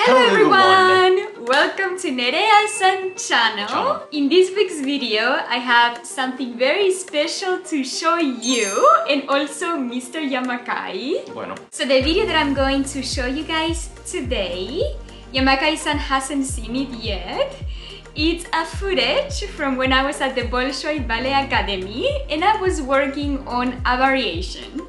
Hello everyone! Welcome to Nerea-san channel. In this week's video, I have something very special to show you and also Mr. Yamakai. Bueno. So the video that I'm going to show you guys today, Yamakai-san hasn't seen it yet. It's a footage from when I was at the Bolshoi Ballet Academy and I was working on a variation.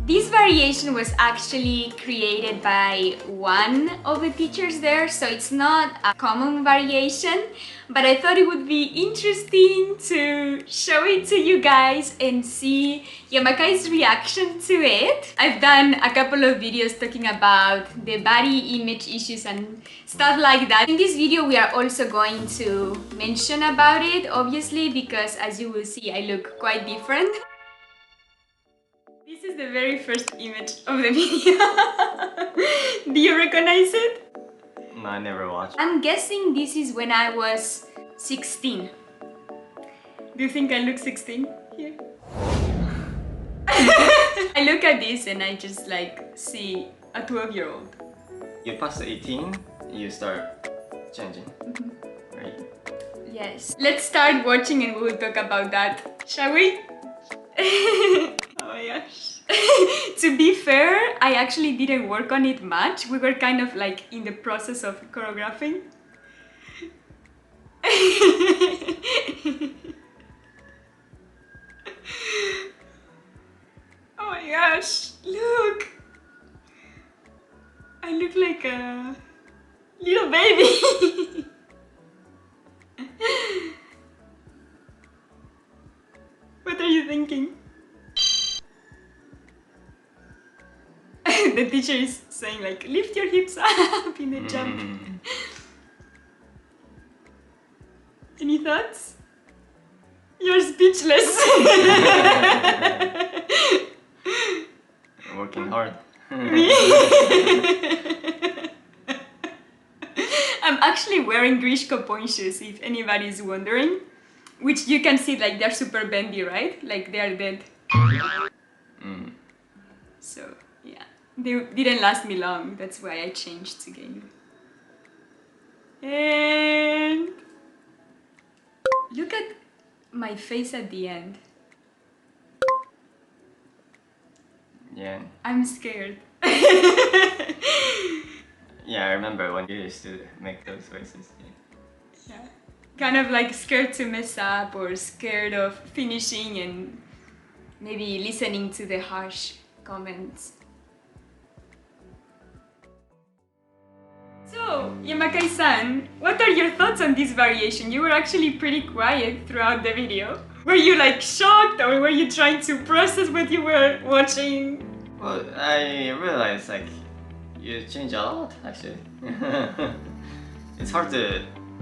This variation was actually created by one of the teachers there, so it's not a common variation, but I thought it would be interesting to show it to you guys and see Yamakai's reaction to it. I've done a couple of videos talking about the body image issues and stuff like that. In this video, we are also going to mention about it, obviously, because as you will see, I look quite different. This is the very first image of the video. Do you recognize it? No, I never watched. I'm guessing this is when I was 16. Do you think I look 16 here? I look at this and I just like see a 12-year-old. You pass 18, you start changing, right? Yes. Let's start watching and we'll talk about that, shall we? Oh my gosh. To be fair, I actually didn't work on it much. We were kind of like in the process of choreographing. Oh my gosh, look! I look like a little baby. What are you thinking? The teacher is saying like, lift your hips up in the jump. Any thoughts? You're speechless. Working hard. I'm actually wearing Grishko point shoes, if anybody is wondering. Which you can see, like, they're super bendy, right? Like, they're dead. So, yeah. They didn't last me long. That's why I changed to game. And... look at my face at the end. Yeah. I'm scared. Yeah, I remember when you used to make those faces. Yeah. Kind of like scared to mess up or scared of finishing and maybe listening to the harsh comments. So, Yamakai-san, what are your thoughts on this variation? You were actually pretty quiet throughout the video. Were you like shocked or were you trying to process what you were watching? Well, I realized like you change a lot actually. It's hard to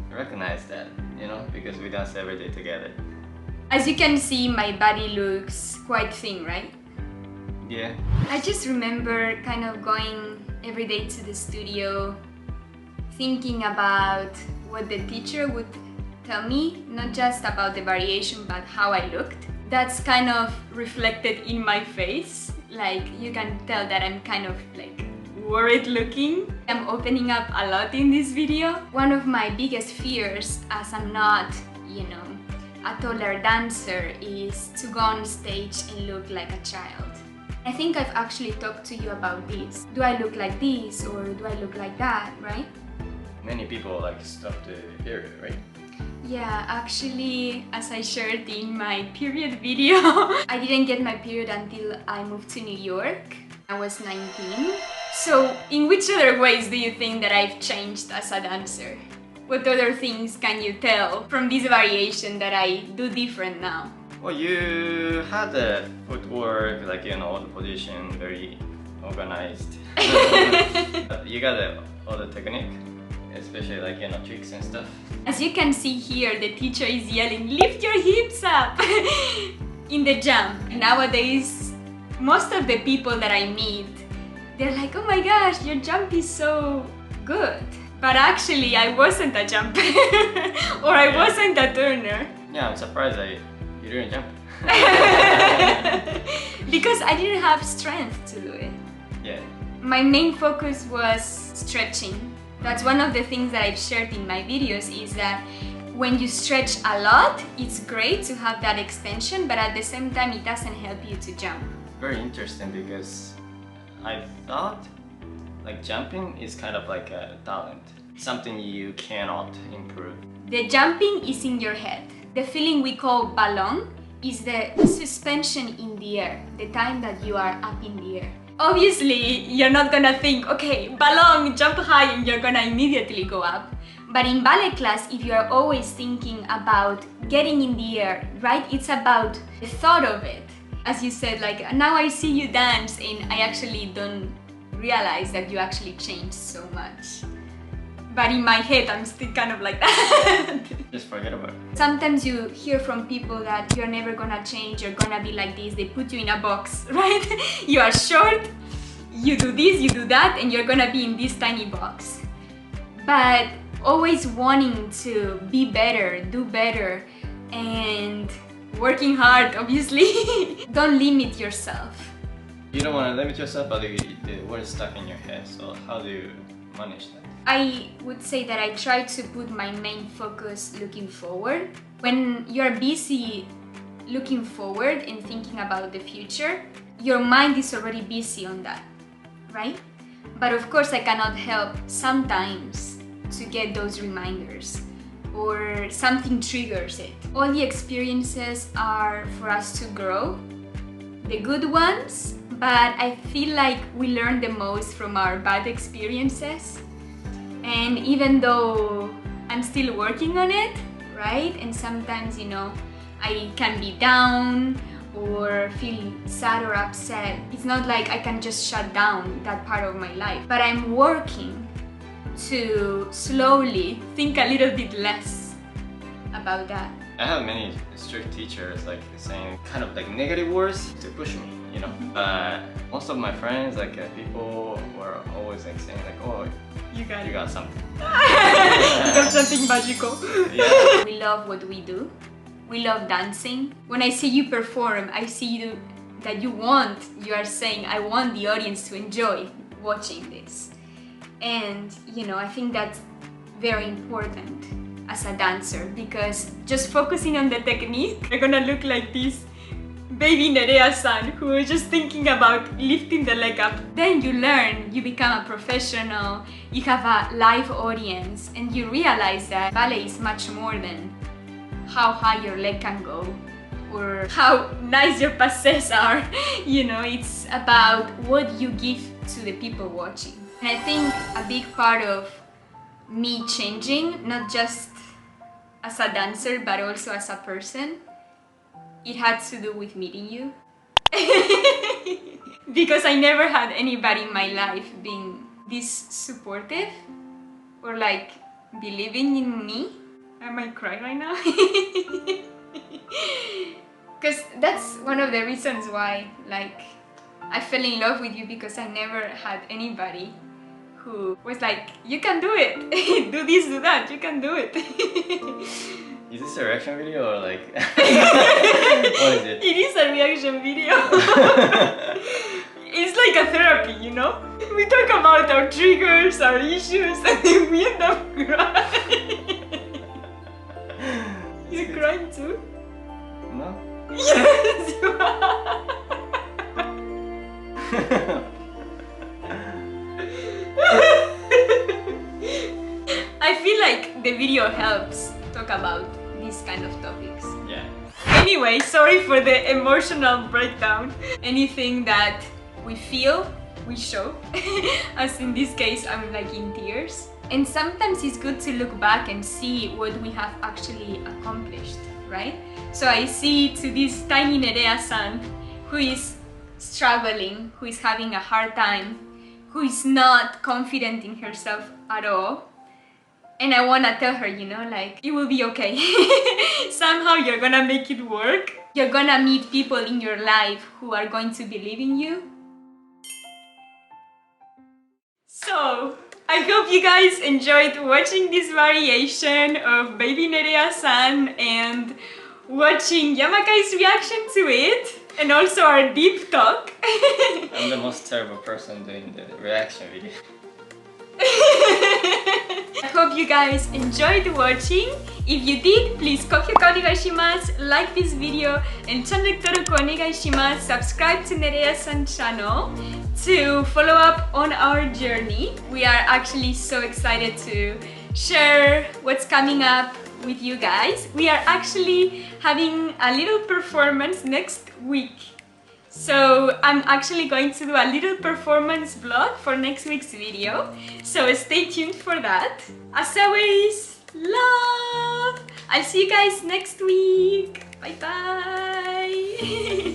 recognize that, you know, because we dance every day together. As you can see, my body looks quite thin, right? Yeah. I just remember kind of going every day to the studio, thinking about what the teacher would tell me, not just about the variation, but how I looked. That's kind of reflected in my face. Like, you can tell that I'm kind of like worried looking. I'm opening up a lot in this video. One of my biggest fears, as I'm not, you know, a taller dancer, is to go on stage and look like a child. I think I've actually talked to you about this. Do I look like this or do I look like that, right? Many people like stop to hear it, right? Yeah, actually, as I shared in my period video, I didn't get my period until I moved to New York. I was 19. So, in which other ways do you think that I've changed as a dancer? What other things can you tell from this variation that I do different now? Well, you had the footwork, like, you know, all the position, very organized. You got all the technique, especially like, you know, tricks and stuff. As you can see here, the teacher is yelling, lift your hips up in the jump. Nowadays, most of the people that I meet, they're like, oh my gosh, your jump is so good. But actually, I wasn't a jumper or I wasn't a turner. Yeah, I'm surprised you didn't jump. Because I didn't have strength to do it. Yeah. My main focus was stretching That's one of the things that I've shared in my videos, is that when you stretch a lot, it's great to have that extension, but at the same time it doesn't help you to jump. Very interesting, because I thought like jumping is kind of like a talent, something you cannot improve. The jumping is in your head. The feeling we call ballon is the suspension in the air, the time that you are up in the air. Obviously, you're not gonna think, okay, ballon, jump high, and you're gonna immediately go up. But in ballet class, if you are always thinking about getting in the air, right? It's about the thought of it. As you said, like, now I see you dance, and I actually don't realize that you actually changed so much. But in my head, I'm still kind of like that. Just forget about it. Sometimes you hear from people that you're never gonna change, you're gonna be like this, they put you in a box, right? You are short, you do this, you do that, and you're gonna be in this tiny box. But always wanting to be better, do better, and working hard, obviously. Don't limit yourself. You don't want to limit yourself, but the word is stuck in your head, so how do you manage that? I would say that I try to put my main focus looking forward. When you're busy looking forward and thinking about the future, your mind is already busy on that, right? But of course I cannot help sometimes to get those reminders, or something triggers it. All the experiences are for us to grow, the good ones, but I feel like we learn the most from our bad experiences. And even though I'm still working on it, right? And sometimes, you know, I can be down or feel sad or upset. It's not like I can just shut down that part of my life, but I'm working to slowly think a little bit less about that. I have many strict teachers like saying kind of like negative words to push me, you know. But most of my friends, like people were always like saying like, oh, you got something. You got something magical. Yeah. We love what we do. We love dancing. When I see you perform, I see you that you are saying, I want the audience to enjoy watching this. And you know, I think that's very important as a dancer, because just focusing on the technique, you're gonna look like this baby Nerea-san who is just thinking about lifting the leg up. Then you learn, you become a professional, you have a live audience, and you realize that ballet is much more than how high your leg can go or how nice your passes are. You know, it's about what you give to the people watching. And I think a big part of me changing, not just as a dancer but also as a person, it had to do with meeting you. Because I never had anybody in my life being this supportive or like believing in me. I might cry right now. Because that's one of the reasons why like I fell in love with you, because I never had anybody who was like, you can do it, do this, do that, you can do it. Is this a reaction video or like what is it? It is a reaction video. It's like a therapy, you know? We talk about our triggers, our issues, and then we end up crying. You're crying too? No? Yes, you are. I feel like the video helps talk about these kind of topics. Yeah. Anyway, sorry for the emotional breakdown. Anything that we feel, we show. As in this case, I'm like in tears. And sometimes it's good to look back and see what we have actually accomplished, right? So I see to this tiny Nerea-san who is struggling, who is having a hard time, who is not confident in herself at all. And I wanna tell her, you know, like, it will be okay. Somehow you're gonna make it work. You're gonna meet people in your life who are going to believe in you. So, I hope you guys enjoyed watching this variation of baby Nerea-san and watching Yamakai's reaction to it, and also our deep talk. I'm the most terrible person doing the reaction video. hope you guys enjoyed watching. If you did, please 高評価お願いします。Like this video and チャンネル登録お願いします。Subscribe to Nerea-san channel to follow up on our journey. We are actually so excited to share what's coming up with you guys. We are actually having a little performance next week. So I'm actually going to do a little performance vlog for next week's video. So stay tuned for that. As always, love! I'll see you guys next week. Bye bye!